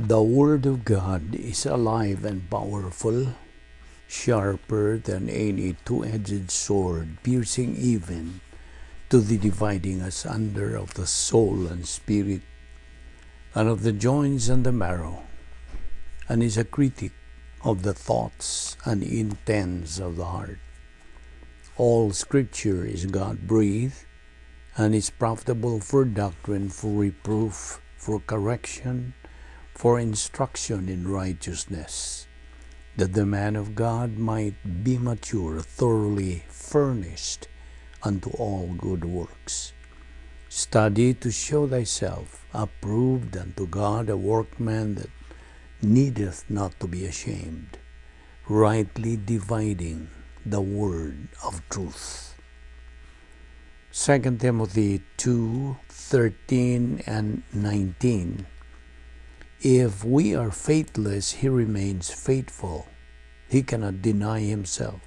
The Word of God is alive and powerful, sharper than any two-edged sword, piercing even to the dividing asunder of the soul and spirit, and of the joints and the marrow, and is a critic of the thoughts and intents of the heart. All Scripture is God-breathed, and is profitable for doctrine, for reproof, for correction, for instruction in righteousness, that the man of God might be mature, thoroughly furnished unto all good works. Study to show thyself approved unto God, a workman that needeth not to be ashamed, rightly dividing the word of truth. 2 Timothy 2:13 and 19. If we are faithless, he remains faithful. He cannot deny himself.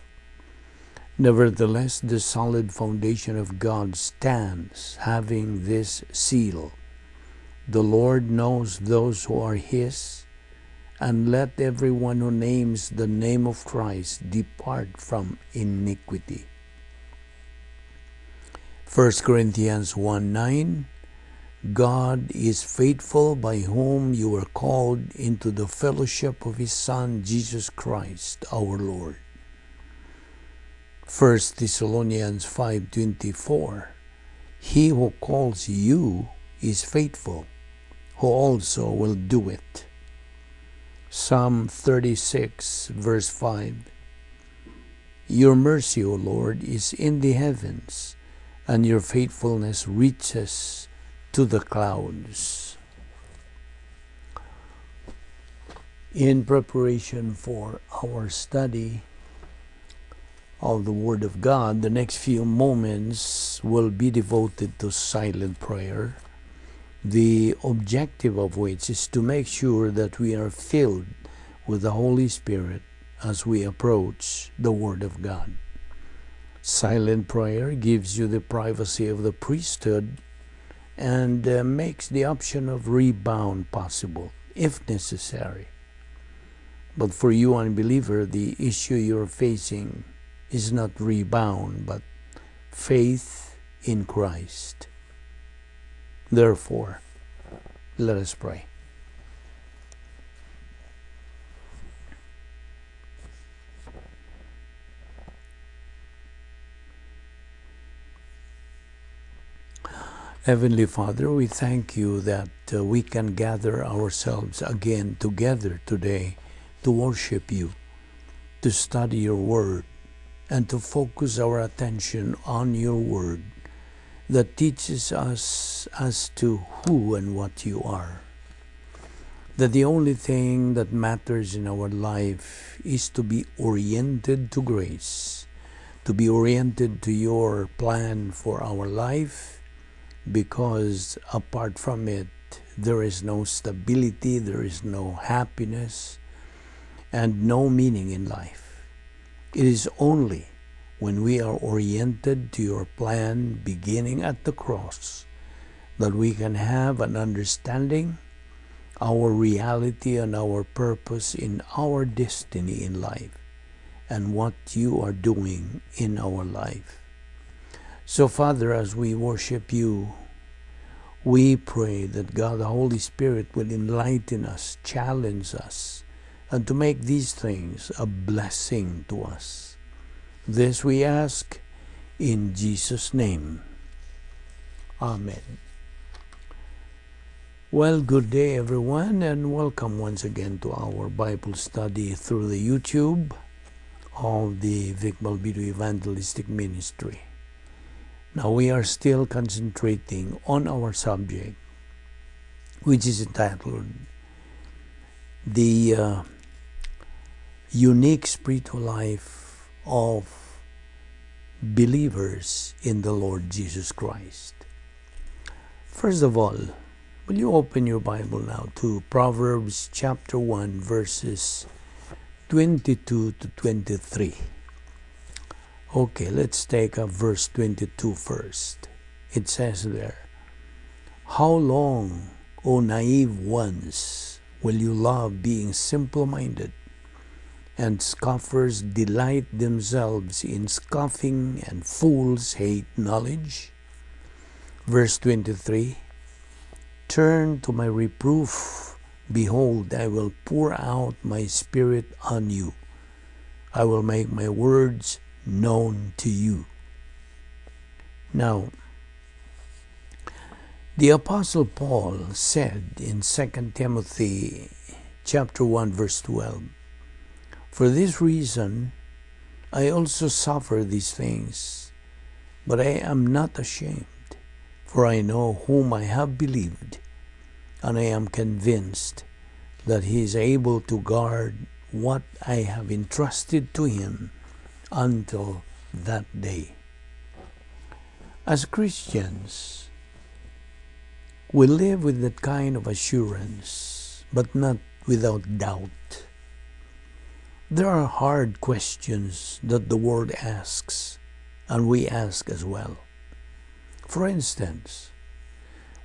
Nevertheless, the solid foundation of God stands, having this seal: the Lord knows those who are his, and let everyone who names the name of Christ depart from iniquity. 1 Corinthians 1:9. God is faithful, by whom you were called into the fellowship of his Son, Jesus Christ, our Lord. 1 Thessalonians 5:24. He who calls you is faithful, who also will do it. Psalm 36, verse 5. Your mercy, O Lord, is in the heavens, and your faithfulness reaches to the clouds. In preparation for our study of the Word of God, the next few moments will be devoted to silent prayer, the objective of which is to make sure that we are filled with the Holy Spirit as we approach the Word of God. Silent prayer gives you the privacy of the priesthood and makes the option of rebound possible, if necessary. But for you, unbeliever, the issue you're facing is not rebound, but faith in Christ. Therefore, let us pray. Heavenly Father, we thank you that we can gather ourselves again together today to worship you, to study your word, and to focus our attention on your word that teaches us as to who and what you are. That the only thing that matters in our life is to be oriented to grace, to be oriented to your plan for our life, because apart from it, there is no stability, there is no happiness, and no meaning in life. It is only when we are oriented to your plan, beginning at the cross, that we can have an understanding, our reality and our purpose in our destiny in life, and what you are doing in our life. So, Father, as we worship you, we pray that God, the Holy Spirit, will enlighten us, challenge us, and to make these things a blessing to us. This we ask in Jesus' name. Amen. Well, good day, everyone, and welcome once again to our Bible study through the YouTube of the Balbido Evangelistic Ministry. Now, we are still concentrating on our subject, which is entitled The Unique Spiritual Life of Believers in the Lord Jesus Christ. First of all, will you open your Bible now to Proverbs chapter 1, verses 22 to 23. Okay, let's take up verse 22 first. It says there, How long, O naive ones, will you love being simple-minded, and scoffers delight themselves in scoffing, and fools hate knowledge. Verse 23, turn to my reproof. Behold, I will pour out my spirit on you. I will make my words known to you. Now, the Apostle Paul said in 2 Timothy chapter 1, verse 12, for this reason I also suffer these things, but I am not ashamed, for I know whom I have believed, and I am convinced that he is able to guard what I have entrusted to him until that day. As Christians, we live with that kind of assurance, but not without doubt. There are hard questions that the world asks, and we ask as well. For instance,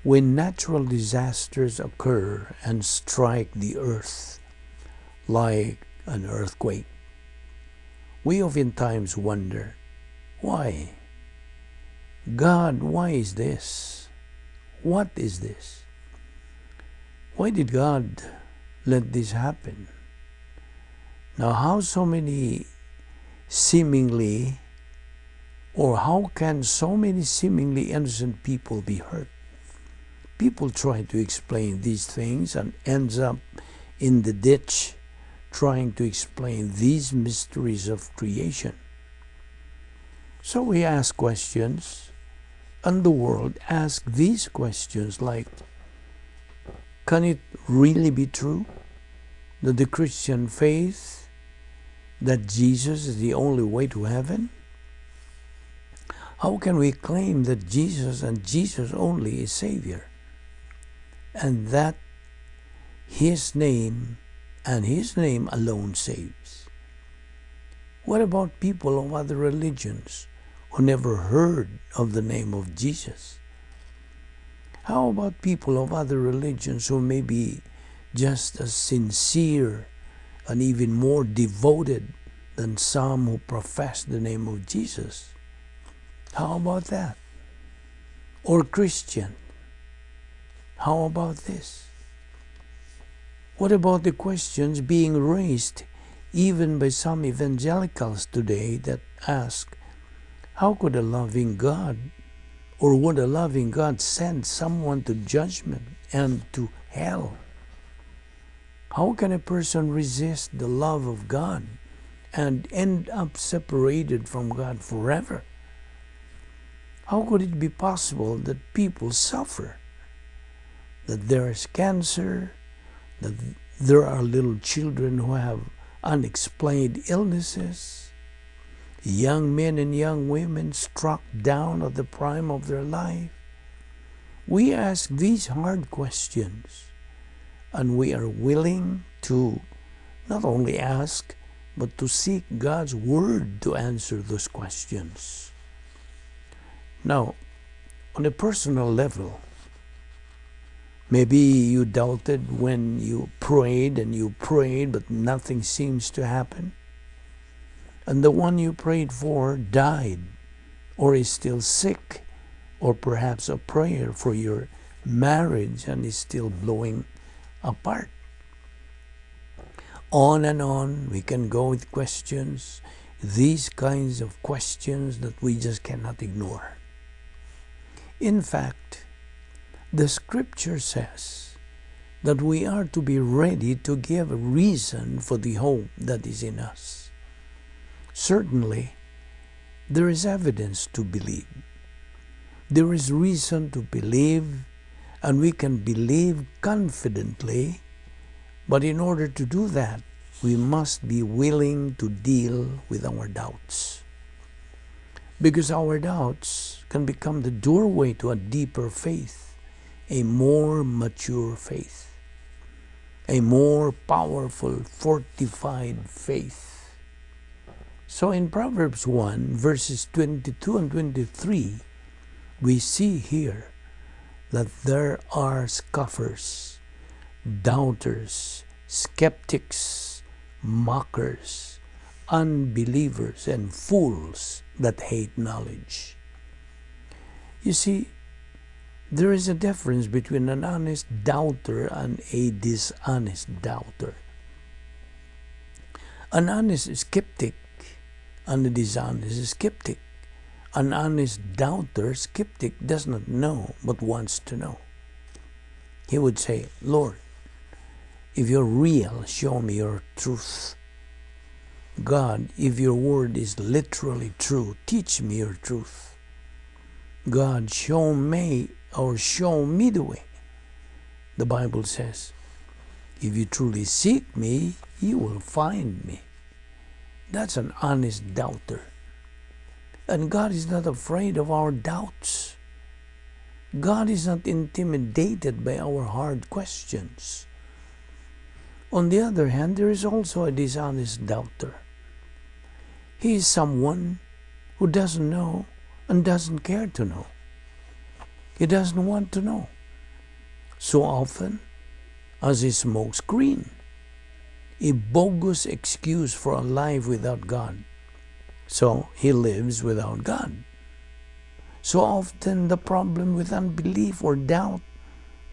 when natural disasters occur and strike the earth, like an earthquake, we oftentimes wonder, why? God, why is this? What is this? Why did God let this happen? Now, how can so many seemingly innocent people be hurt? People try to explain these things and ends up in the ditch trying to explain these mysteries of creation. So we ask questions, and the world asks these questions like, can it really be true that the Christian faith, that Jesus is the only way to heaven? How can we claim that Jesus and Jesus only is Savior, and that His name and His name alone saves? What about people of other religions who never heard of the name of Jesus? How about people of other religions who may be just as sincere and even more devoted than some who profess the name of Jesus? How about that? Or Christian? How about this? What about the questions being raised even by some evangelicals today that ask, how could a loving God, or would a loving God send someone to judgment and to hell? How can a person resist the love of God and end up separated from God forever? How could it be possible that people suffer, that there is cancer, that there are little children who have unexplained illnesses, young men and young women struck down at the prime of their life? We ask these hard questions, and we are willing to not only ask, but to seek God's Word to answer those questions. Now, on a personal level, maybe you doubted when you prayed and you prayed, but nothing seems to happen. And the one you prayed for died, or is still sick, or perhaps a prayer for your marriage and is still blowing apart. On and on we can go with questions, these kinds of questions that we just cannot ignore. In fact, the Scripture says that we are to be ready to give a reason for the hope that is in us. Certainly, there is evidence to believe. There is reason to believe, and we can believe confidently, but in order to do that, we must be willing to deal with our doubts. Because our doubts can become the doorway to a deeper faith, a more mature faith, a more powerful, fortified faith. So in Proverbs 1, verses 22 and 23, we see here that there are scoffers doubters, skeptics, mockers, unbelievers, and fools that hate knowledge. You see, there is a difference between an honest doubter and a dishonest doubter. An honest skeptic and a dishonest skeptic. An honest doubter, skeptic, does not know but wants to know. He would say, Lord, if you're real, show me your truth. God, if your word is literally true, teach me your truth. God, show me the way. The Bible says, if you truly seek me, you will find me. That's an honest doubter. And God is not afraid of our doubts. God is not intimidated by our hard questions. On the other hand, there is also a dishonest doubter. He is someone who doesn't know and doesn't care to know. He doesn't want to know. So often as a smokescreen, a bogus excuse for a life without God. So he lives without God. So often the problem with unbelief or doubt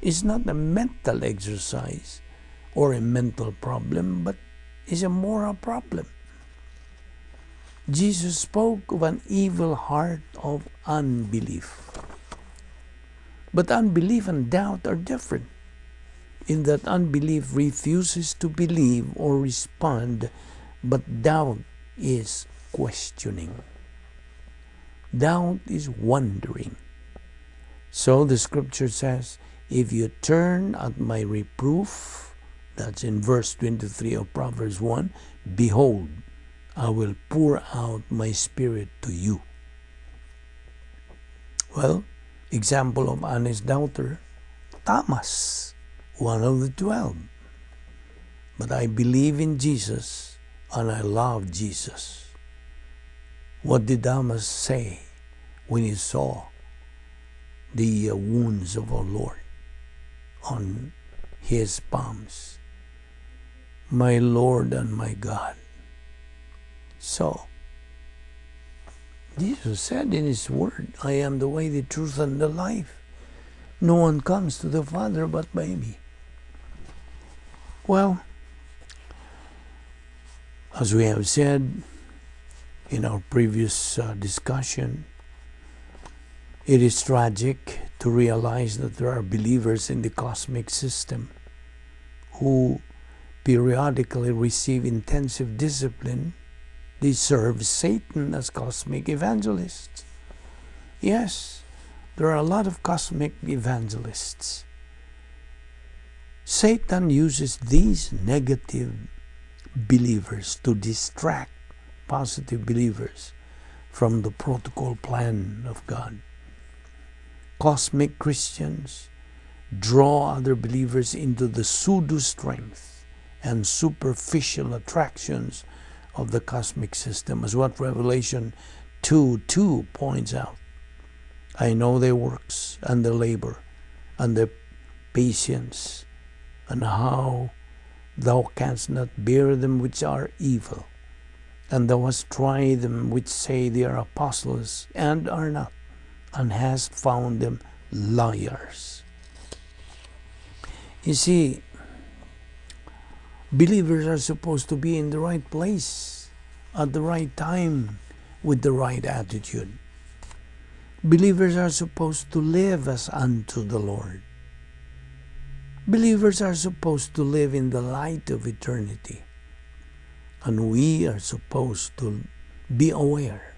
is not a mental exercise or a mental problem, but is a moral problem. Jesus spoke of an evil heart of unbelief. But unbelief and doubt are different, in that unbelief refuses to believe or respond, but doubt is questioning. Doubt is wondering. So the scripture says, if you turn at my reproof, that's in verse 23 of Proverbs 1, behold, I will pour out my spirit to you. Well, example of honest doubter, Thomas, one of the 12. But I believe in Jesus and I love Jesus. What did Thomas say when he saw the wounds of our Lord on his palms? My Lord and my God. So, Jesus said in his word, I am the way, the truth, and the life. No one comes to the Father but by me. Well, as we have said in our previous discussion, it is tragic to realize that there are believers in the cosmic system who periodically receive intensive discipline. They serve Satan as cosmic evangelists. Yes, there are a lot of cosmic evangelists. Satan uses these negative believers to distract positive believers from the protocol plan of God. Cosmic Christians draw other believers into the pseudo strength and superficial attractions of the cosmic system, as what Revelation 2:2 points out. I know their works and their labor and their patience, and how thou canst not bear them which are evil, and thou hast tried them which say they are apostles and are not, and hast found them liars. You see, believers are supposed to be in the right place at the right time with the right attitude. Believers are supposed to live as unto the Lord. Believers are supposed to live in the light of eternity. And we are supposed to be aware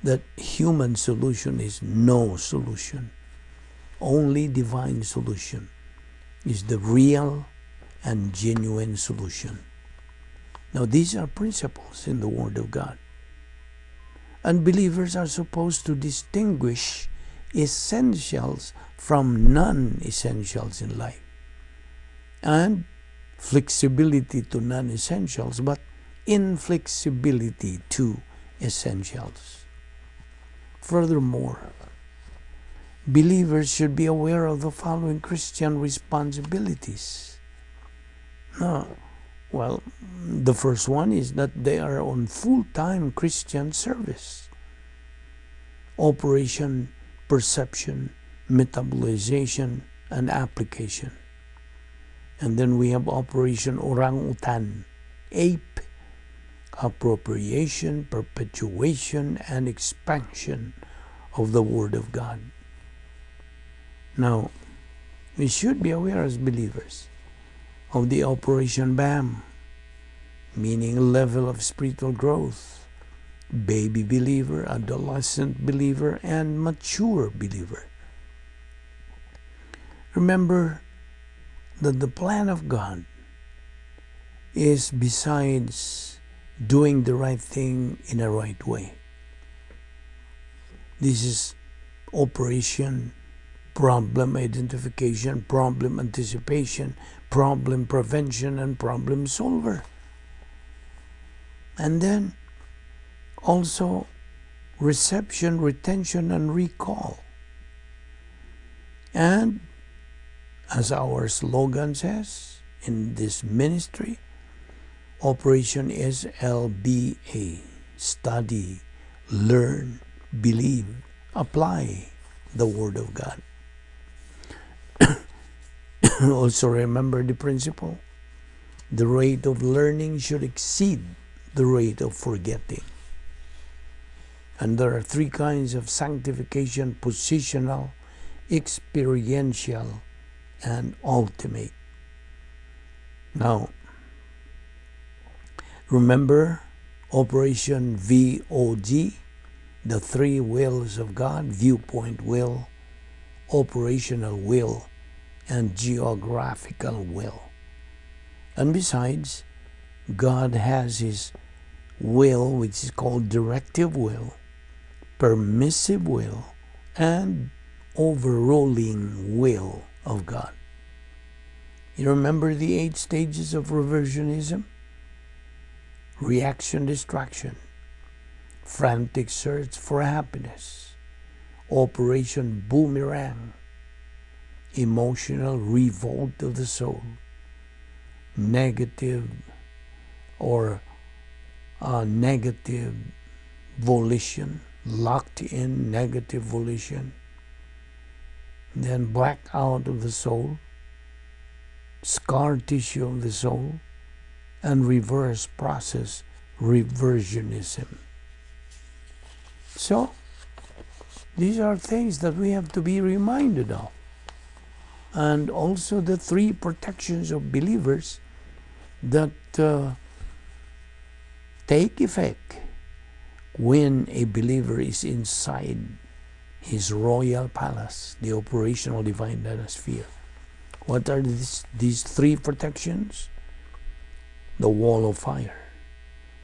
that human solution is no solution. Only divine solution is the real and genuine solution. Now, these are principles in the Word of God. And believers are supposed to distinguish essentials from non-essentials in life. And flexibility to non-essentials, but inflexibility to essentials. Furthermore, believers should be aware of the following Christian responsibilities. No. Well, the first one is that they are on full-time Christian service. Operation, perception, metabolization, and application. And then we have Operation Orangutan, ape, appropriation, perpetuation, and expansion of the Word of God. Now, we should be aware as believers of the Operation BAM, meaning level of spiritual growth, baby believer, adolescent believer, and mature believer. Remember that the plan of God is, besides doing the right thing in a right way, this is Operation Problem Identification, Problem Anticipation, Problem Prevention, and Problem Solver. And then also reception, retention, and recall. And as our slogan says in this ministry, Operation SLBA, study, learn, believe, apply the Word of God. Also remember the principle. The rate of learning should exceed the rate of forgetting. And there are three kinds of sanctification: positional, experiential, and ultimate. Now, remember Operation VOG, the three wills of God: viewpoint will, operational will, and geographical will. And besides, God has His will, which is called directive will, permissive will, and overruling will of God. You remember the 8 stages of reversionism? Reaction, distraction, frantic search for happiness, Operation Boomerang, emotional revolt of the soul, negative volition, locked in negative volition, then black out of the soul, scar tissue of the soul, and reverse process reversionism. So, these are things that we have to be reminded of. And also the 3 protections of believers that take effect when a believer is inside his royal palace, the operational divine dynasty. What are these 3 protections? The wall of fire,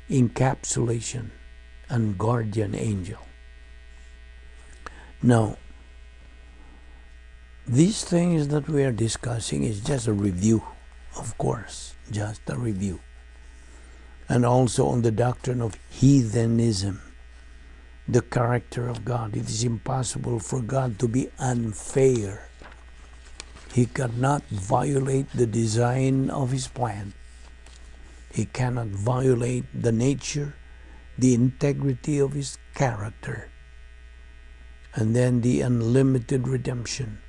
encapsulation, and guardian angel. Now, these things that we are discussing is just a review, of course, just a review. And also on the doctrine of heathenism, the character of God. It is impossible for God to be unfair. He cannot violate the design of His plan. He cannot violate the nature, the integrity of His character. And then the unlimited redemption.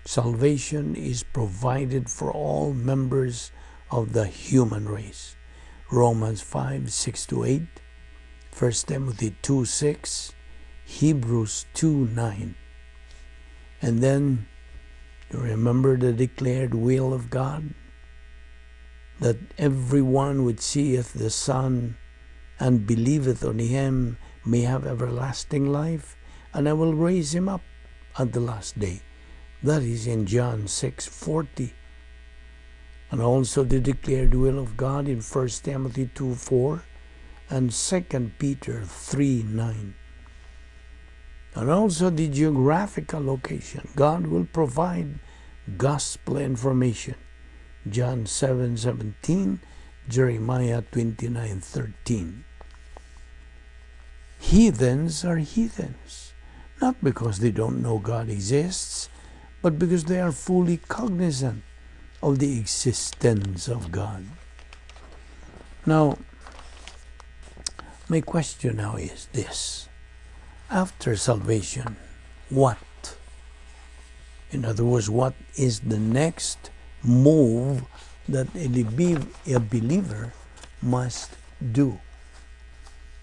Salvation is provided for all members of the human race. Romans 5:6-8, 1 Timothy 2:6, Hebrews 2:9. And then you remember the declared will of God, that everyone which seeth the Son and believeth on Him may have everlasting life, and I will raise him up at the last day. That is in John 6:40. And also the declared will of God in 1 Timothy 2:4 and 2 Peter 3:9. And also the geographical location. God will provide gospel information. John 7:17, Jeremiah 29:13. Heathens are heathens, not because they don't know God exists, but because they are fully cognizant of the existence of God. Now, my question now is this. After salvation, what? In other words, what is the next move that a believer must do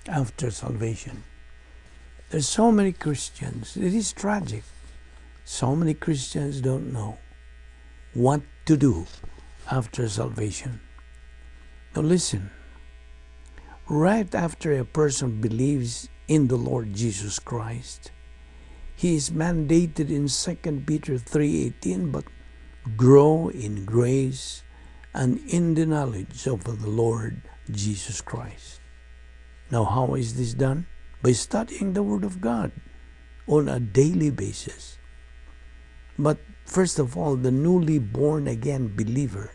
after salvation? There's so many Christians. It is tragic. So many Christians don't know what to do after salvation. Now listen. Right after a person believes in the Lord Jesus Christ, he is mandated in 2 Peter 3:18, but grow in grace and in the knowledge of the Lord Jesus Christ. Now, how is this done? By studying the Word of God on a daily basis. But first of all, the newly born again believer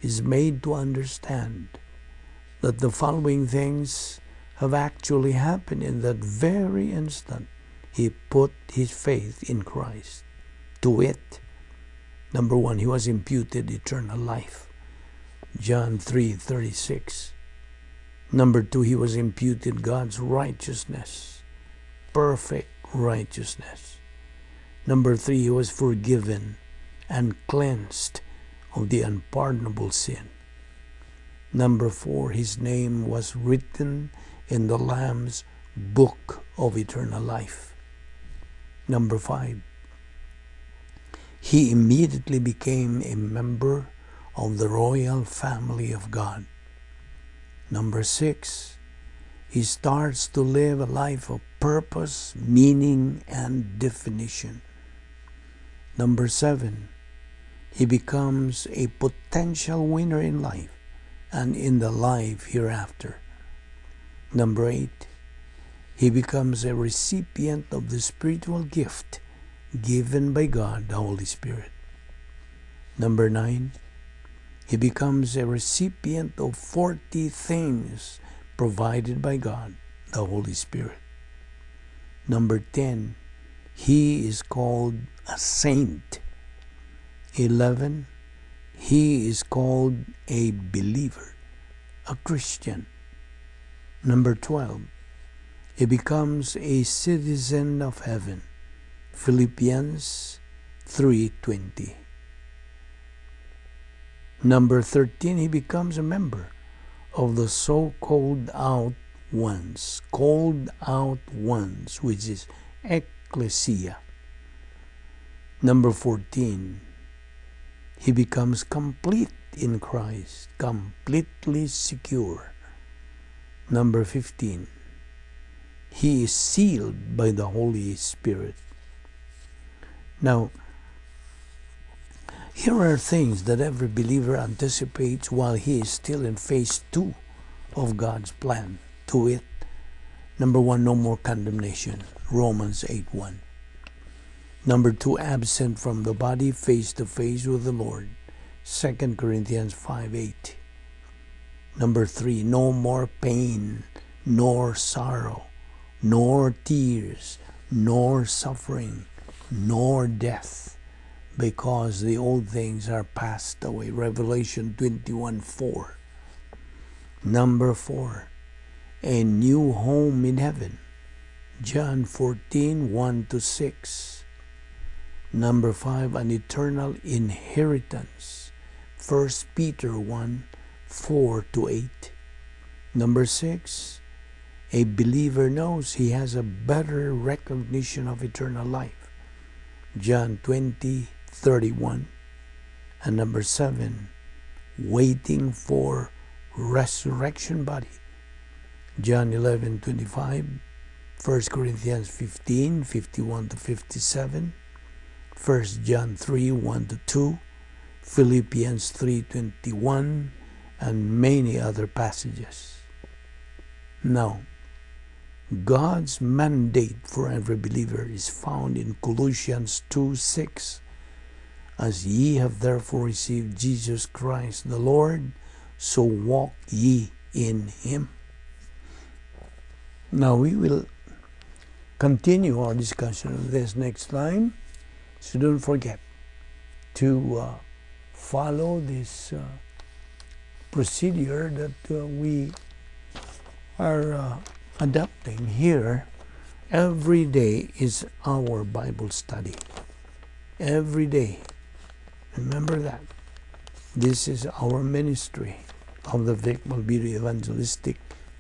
is made to understand that the following things have actually happened in that very instant he put his faith in Christ. To wit, number one, he was imputed eternal life. John 3:36. Number two, he was imputed God's righteousness, perfect righteousness. Number three, he was forgiven and cleansed of the unpardonable sin. Number four, his name was written in the Lamb's book of eternal life. Number five, he immediately became a member of the royal family of God. Number six, he starts to live a life of purpose, meaning, and definition. Number seven, he becomes a potential winner in life and in the life hereafter. Number eight, he becomes a recipient of the spiritual gift given by God, the Holy Spirit. Number nine, he becomes a recipient of 40 things provided by God, the Holy Spirit. Number 10, he is called a saint. 11, he is called a believer, a Christian. Number 12, he becomes a citizen of heaven. Philippians 3:20. Number 13, he becomes a member of the so-called called out ones, which is ecclesia. Number 14, he becomes complete in Christ, completely secure. Number 15, he is sealed by the Holy Spirit. Now, here are things that every believer anticipates while he is still in phase 2 of God's plan. To it, number 1, no more condemnation, Romans 8:1. Number 2, absent from the body, face to face with the Lord, 2 Corinthians 5:8. Number 3, no more pain, nor sorrow, nor tears, nor suffering, nor death, because the old things are passed away. Revelation 21:4. Number 4, a new home in heaven. John 14:1-6. Number 5, an eternal inheritance. 1 Peter 1:4-8. Number 6, a believer knows he has a better recognition of eternal life. John 20:31. And number 7, waiting for resurrection body. John 11:25, 1 Corinthians 15:51-57, 1 John 3:1-2, Philippians 3:21, and many other passages. Now, God's mandate for every believer is found in Colossians 2:6. As ye have therefore received Jesus Christ the Lord, so walk ye in him. Now we will continue our discussion of this next time. So don't forget to follow this procedure that we are adopting here. Every day is our Bible study. Every day. Remember that. This is our ministry of the Vic Balbido Evangelistic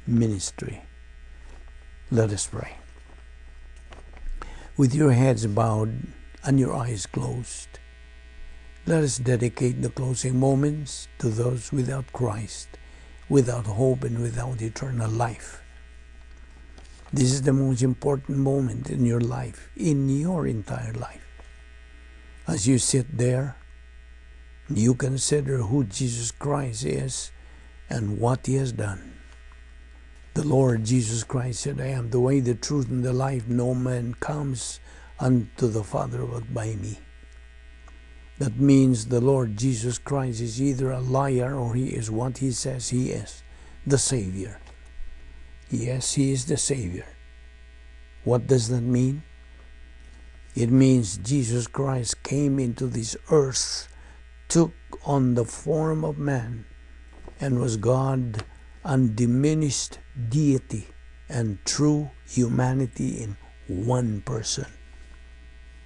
Ministry. Let us pray. With your heads bowed and your eyes closed, let us dedicate the closing moments to those without Christ, without hope, and without eternal life. This is the most important moment in your life, in your entire life. As you sit there, you consider who Jesus Christ is and what He has done. The Lord Jesus Christ said, I am the way, the truth, and the life. No man comes unto the Father but by me. That means the Lord Jesus Christ is either a liar or He is what He says He is, the Savior. Yes, He is the Savior. What does that mean? It means Jesus Christ came into this earth, took on the form of man, and was God, undiminished deity and true humanity in one person.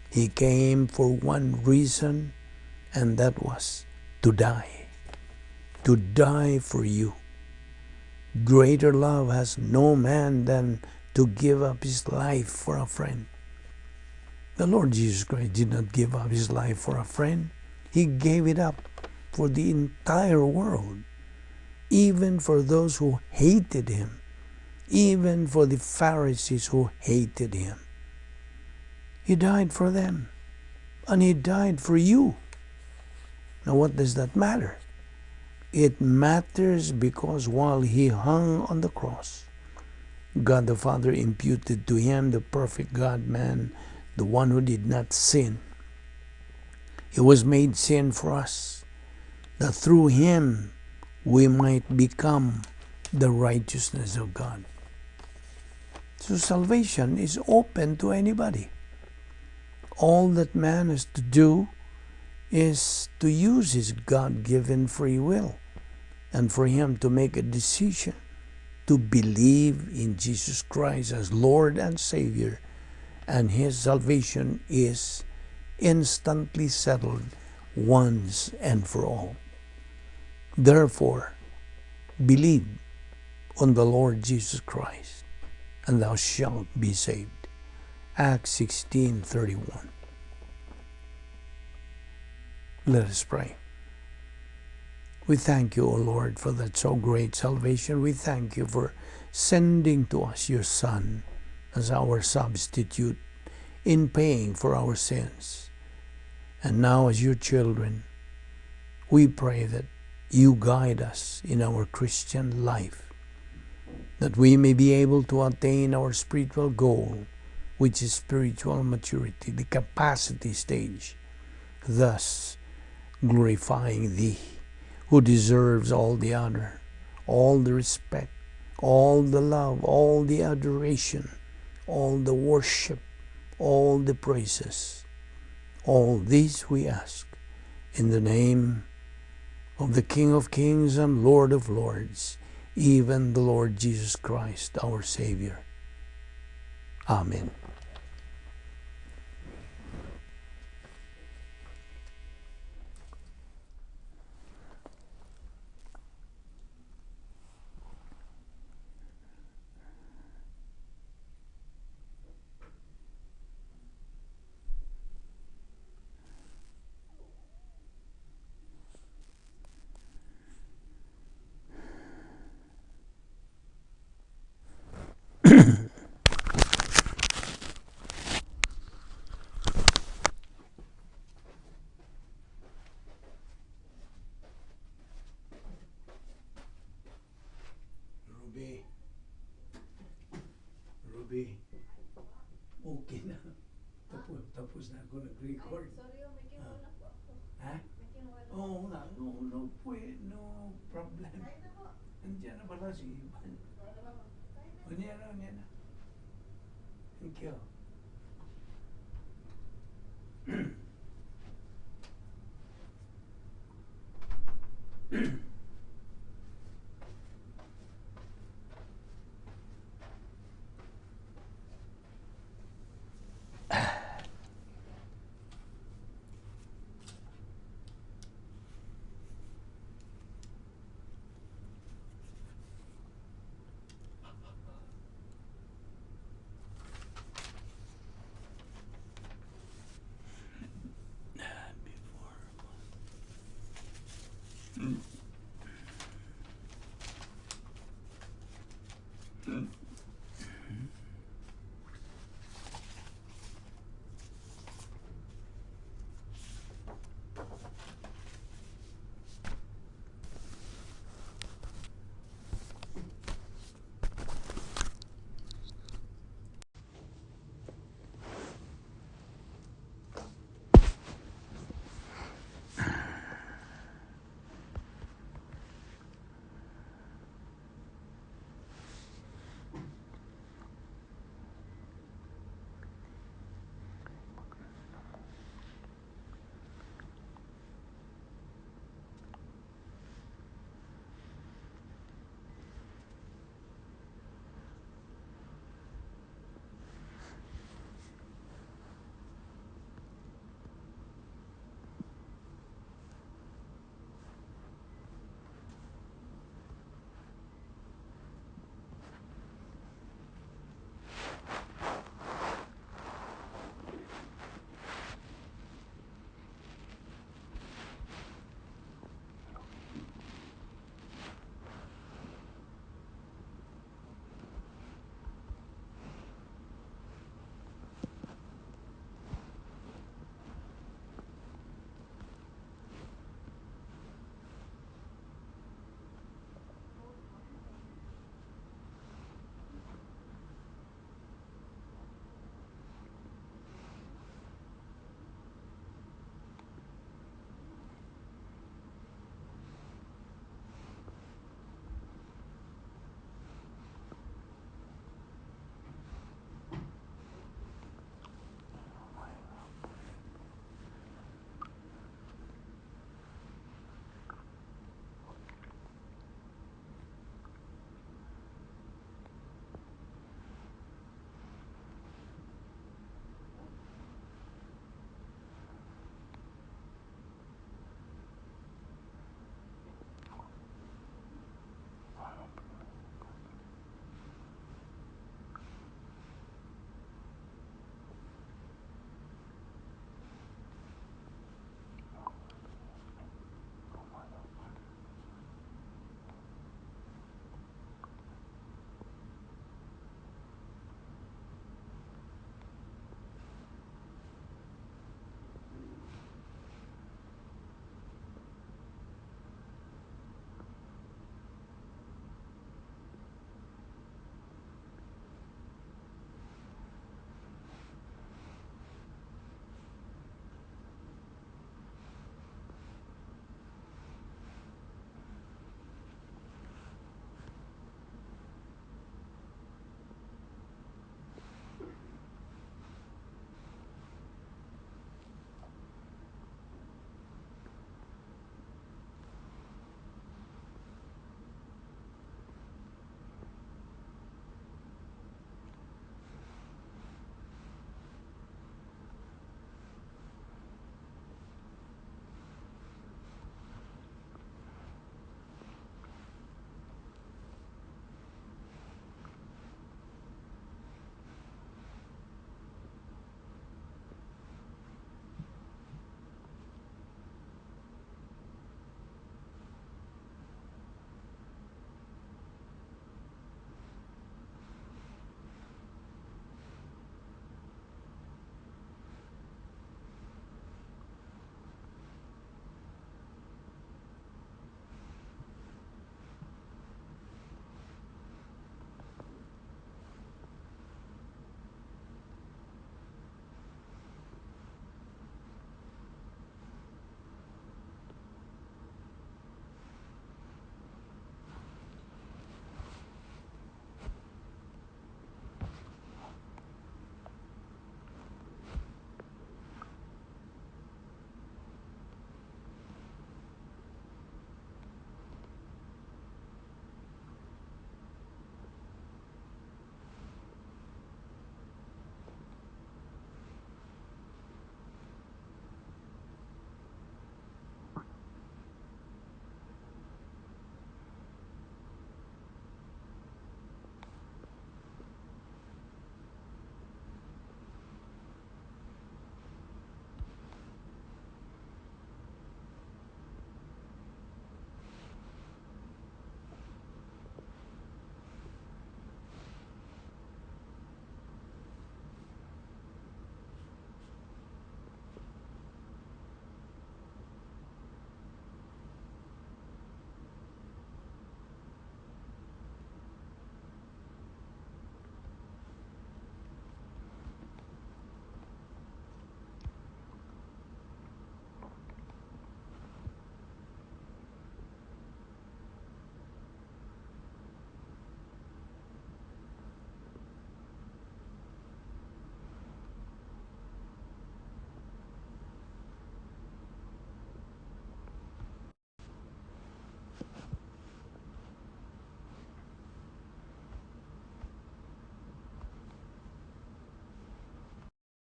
He came for one reason, and that was to die. To die for you. Greater love has no man than to give up his life for a friend. The Lord Jesus Christ did not give up His life for a friend. He gave it up for the entire world, even for those who hated Him, even for the Pharisees who hated Him. He died for them, and He died for you. Now what does that matter? It matters because while He hung on the cross, God the Father imputed to Him, the perfect God-man, the one who did not sin. He was made sin for us, that through Him we might become the righteousness of God. So salvation is open to anybody. All that man has to do is to use his God-given free will, and for him to make a decision to believe in Jesus Christ as Lord and Savior, and his salvation is instantly settled once and for all. Therefore, believe on the Lord Jesus Christ, and thou shalt be saved. Acts 16:31. Let us pray. We thank you, O Lord, for that so great salvation. We thank you for sending to us your Son as our substitute in paying for our sins. And now as your children, we pray that you guide us in our Christian life, that we may be able to attain our spiritual goal, which is spiritual maturity, the capacity stage, thus glorifying Thee, who deserves all the honor, all the respect, all the love, all the adoration, all the worship, all the praises. All these we ask in the name of the King of Kings and Lord of Lords, even the Lord Jesus Christ, our Savior. Amen. Ruby, okay na. Tapos na ako nag-record. Sorry, may kinuha po ako. Ha? May kinuha lang Oo po. nga, no problem. Kain na po. Nandiyan na pala si Ivan. Wala naman. Kain na. Unya na. Thank you. Before.